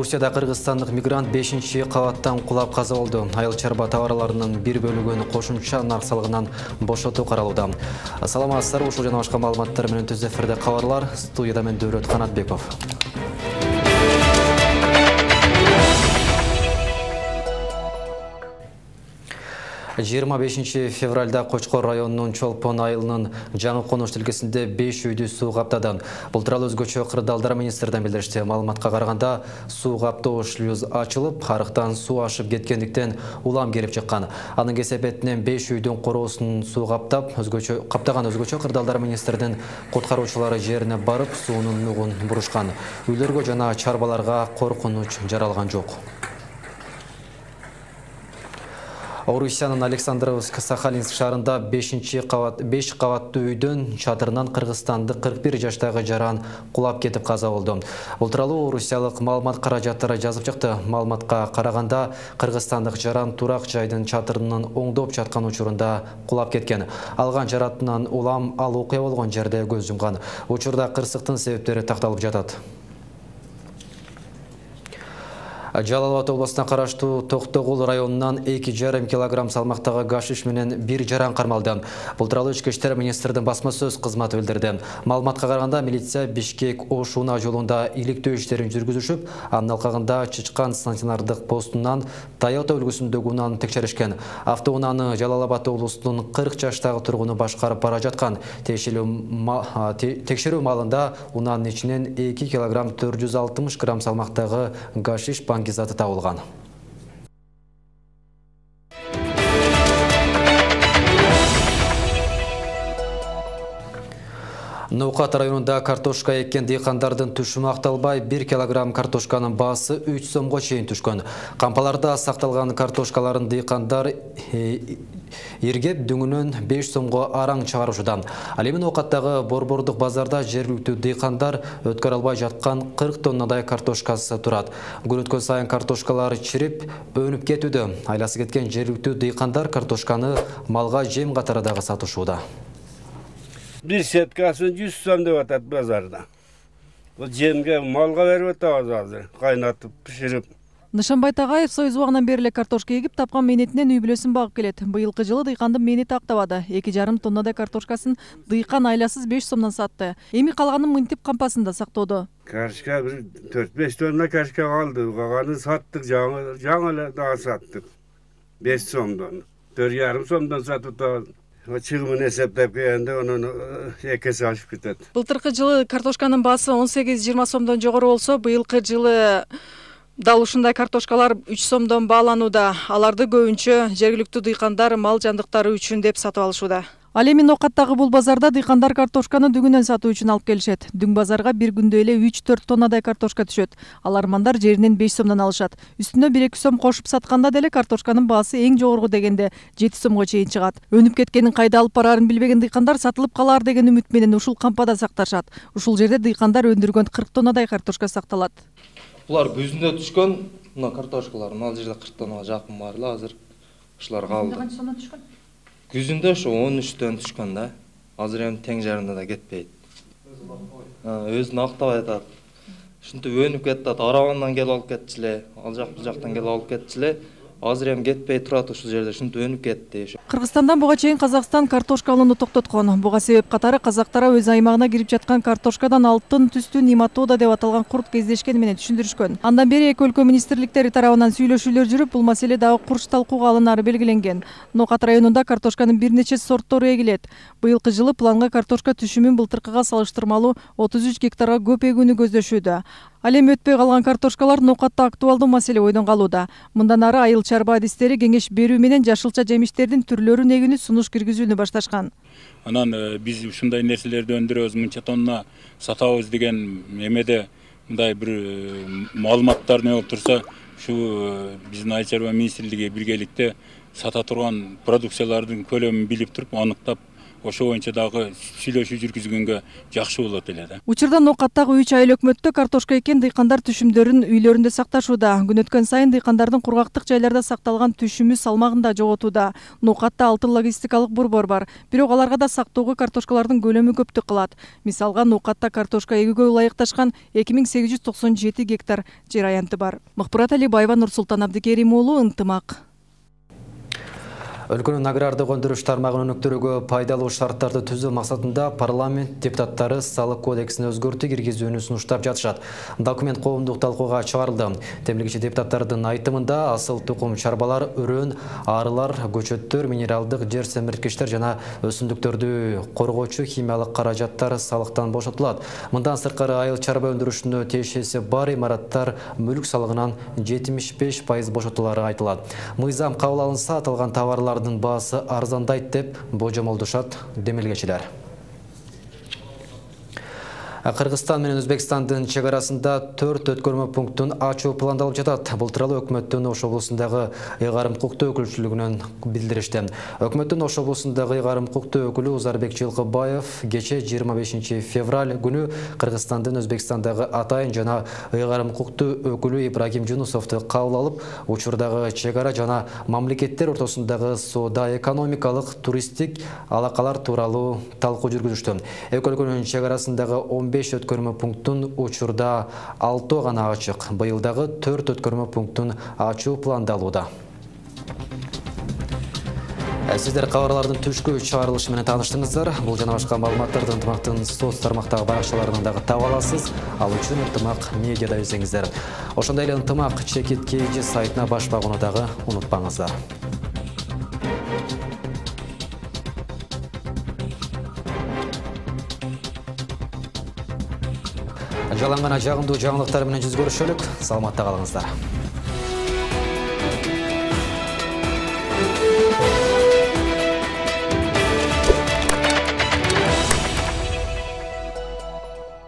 Орусияда кыргызстандык мигрант 5-кабаттан кулап каза болду. Айыл чарба товарларынын бир бөлүгүн кошумча нарк салыгынан бошотуу каралууда. Саламатсыздар, ушул жана башка маалыматтар менен түз эфирде кабарлар. Студияда мен Дөөрөт Канатбеков. 25 февральда Кочкор районунун Чолпон айылынын жаңы конуш тилкесинде 5 үйдү суу каптады. Бул тууралуу өзгөчө кырдаалдар министрден билдиришти. Маалыматка караганда, суу каптоо шлюз ачылып, арыктан суу ашып кеткендиктен улам келип чыккан. Анын кесепетинен 5 үйдүн короосун суу каптаган өзгөчө кырдаалдар министрдин куткаруучулары жерине барып, суунун нугун бурушкан. Үйлөргө жана чарбаларга коркунуч жаралган жок. Орусиянын Александровск-Сахалинск шаарында 5 кабаттуу үйдөн чатырынан кыргызстандык 41 жаштагы жаран кулап кетип каза болду. Бул тууралуу орусиялык маалымат каражаттары жазып чыкты. Маалыматка караганда, кыргызстандык жаран турак жайдын чатырынын оңдоп жаткан учурунда кулап кеткен. Алган жаратынан улам ал окуя болгон жерде көз жумган. Учурда кырсыктын себептери такталып жатат. Жалал Абад областына караштуу Токтогул районунан 2,5 килограмм салмактагы гашиш менен бир жаран кармалды. Бул тууралуу Ички иштер министрдин басма сөз кызматы билдирди. Маалыматка караганда, милиция Бишкек-Ош-Уна жолунда иликтөө иштерин жүргүзүшүп, анын алкагында Чычкан стационардык постунан Toyota үлгүсүндөгү унааны текшеришкен. Автоунаны Жалал Абад облусунун 40 жаштагы тургуну башкарып бара жаткан. Текшерүү маалында унаанын ичинен 2 килограмм 460 грамм салмактагы гашиш заты табылган. Ноокат районунда картошка эккен дыйкандардын түшүмү акталбай, 1 килограмм картошканын баасы 3 сомго чейин түшкөн. Кампаларда сакталган картошкаларын дыйкандар иргеп дүңүнөн 5 сомго араң чыгарышууда. Ал эми Ноокаттагы борбордук базарда жергиликтүү дыйкандар өткөрө албай жаткан 40 тоннадай картошкасы турат. Күн өткөн сайын картошкалар чирип, өнүп кетүүдө. Айласы кеткен жергиликтүү дыйкандар картошканы малга жем катары дагы сатышууда. Bir setkasını 100 сом деп атат базарда. Бұл жемге малға беріп атабыз азыр, кайнатып, пиширип. Нышанбай Тағаев союз убагынан бери картошка егип, тапкан мээнетинен үй бүлөсүн багып келет. Быйылкы жылы дыйкандын мээнети актабады. 2,5 тоннадай картошкасын дыйкан айласыз 5 сомдон сатты. Эми калганын мынтип кампасында сактоодо. Картошка 4-5 тонна картошка калды. Калганын саттык, жаңы да саттык. 5 сомдон. 4,5 сомдон сатып атабыз. Чыгымын эсептеп келгенде онун экеси ашып кетет. Былтыркы жылы картошканын баасы 18-20 сомдон жогору болсо, быйылкы жылы дал ушундай картошкалар 3 сомдон бааланууда. Аларды көбүнчө жергиликтүү дыйкандар мал жандыктары үчүн деп сатып алышууда. Ал эми Ноокаттагы бул базарда дыйкандар картошканы дүңүнөн сатуу үчүн алып келишет. Дүң базарга бир күндө эле 3-4 тоннадай картошка түшөт. Ал армандар жеринен 5 сомдон алышат. Үстүнө 1-2 сом кошуп сатканда деле картошканын баасы эң жогорку дегенде 7 сомго чейин чыгат. Өнүп кеткенин кайда алып бараарын билбеген дыйкандар сатылып калар деген үмүт менен ушул кампада сакташат. Ушул жерде дыйкандар өндүргөн 40 тоннадай картошка сакталат. Булар күзүндө түшкөн, мына картошкалар ал жерде 40 тоннага жакын бар эле азыр. Ушулар калды. Канча сомдон түшкөн? Күзүндө ошо 13төн түшкөн да. Азыр эми тең жарымда да кетпейт. Өзүн актабай атат. Ушинтип өнүп кетет, Арабандан келип алып кетчиле, ал жак бул жактан келип алып кетчиле. Азыр эми кетпей турат ушул жерде, ушинтип өнүп кетти. Кыргызстандан буга чейин Казакстан картошка алууну токтоткон. Буга себеп катары казактар өз аймагына кирип жаткан картошкадан алтын түстүү нематода деп аталган курт кездешкени менен түшүндүрүшкөн. Андан бери эки өлкө министрликтери тарабынан сүйлөшүүлөр жүрүп, бул маселе дагы курч талкууга алынары белгиленген. Ноокат районунда картошканын бир нече сорттору эгилет. Быйылкы жылы планга картошка түшүмүн былтыркыга салыштырмалуу 33 гектарга көп эгүүнү көздөшүүдө. Ал эми өтпөй калган картошкалар Ноокатта актуалдуу маселе ойдон калууда. Мындан ары айыл чарба адистери кеңеш берүү менен жашылча жемиштердин түрлөрүн эгүүнү сунуш киргизүүнү башташкан. Анан биз ушундай нерселерди өндүрөбүз, мынча тонна сатабыз деген эмеде мындай бир маалыматтар не болуп турса, ушу биздин айыл чарба министрлиги биргеликте сата турган продукциялардын көлөмүн билип туруп, аныктап, ошо боюнча дагы сүйлөшүү жүргүзгөнгө жакшы болот эле да. Учурда Ноокаттагы 3 айыл өкмөттө картошка эккен дыйкандар түшүмдөрүн үйлөрүндө сакташууда. Күн өткөн сайын дыйкандардын кургактык жайларда сакталган түшүмү салмагын да жоготууда. Ноокатта 6 логистикалык борбор бар. Бирок аларга да сактоого картошкалардын көлөмү көптүк кылат. Мисалга Ноокатта картошка эгүүгө ылайыкташкан 2897 гектар жер аянты бар. Мыкпырат Алибаева, Нурсултан Абдикерим уулу, Ынтымак. Өлкөнүн агрардык өндүрүш тармагын өнүктүрүүгө пайдалуу шарттарды түзүү максатында парламент депутаттары салык кодексине өзгөртүү киргизүүнү сунуштап жатышат. Документ коомдук талкууга чыгарылды. Темилгичи депутаттардын айтымында асыл тукум чарбалар, өрөөн, арылар, көчөттөр, минералдык жер семирткичтер жана өсүмдүктөрдү коргоочу химиялык каражаттар салыктан бошотулат. Мындан сырткары айыл чарба өндүрүшүнө тиешеси бар имараттар мүлк салыгынан 75% бошотулары айтылат. Мыйзам кабыл алынса, аталган товарлар баасы арзандайт деп божомолдушат демилгечилер. Кыргызстан менен Өзбекстандын чек арасында 4 өткөрмө пунктун ачуу пландалып жатат. Бул тууралуу өкмөттүн Ош облусундагы ыйгарым укуктуу өкүлчүлүгүнөн билдиришти. Өкмөттүн Ош облусундагы ыйгарым укуктуу өкүлү Узарбек Жылкыбаев кече 25 февраль күнү Кыргызстандын Өзбекстандагы атайын жана ыйгарым укуктуу өкүлү Ибрагим Жунусовду кабыл алып, учурдагы чек ара жана мамлекеттер ортосундагы соода, экономикалык, туристтик алакалар тууралуу талкуу жүргүзүштү. Эки өлкөнүн чек арасындагы 15 өткөрмө пунктун учурда 6 гана ачык. Быйылдагы 4 өткөрмө пунктун ачуу пландалууда. Сиздер кабарлардын түшкү чыгарылышы менен тааныштыңыздар. Бул жана башка маалыматтарды Ынтымактын соц тармактагы баракчаларынан дагы таба аласыз. Ал үчүн Ынтымак медиада излеңиздер. Ошондой эле Ынтымак чекит KG сайтына баш багууну дагы унутпаңыздар. Жалаң гана жагымдуу жаңылыктар менен жүз көрүшөлүк. Саламатта калыңыздар.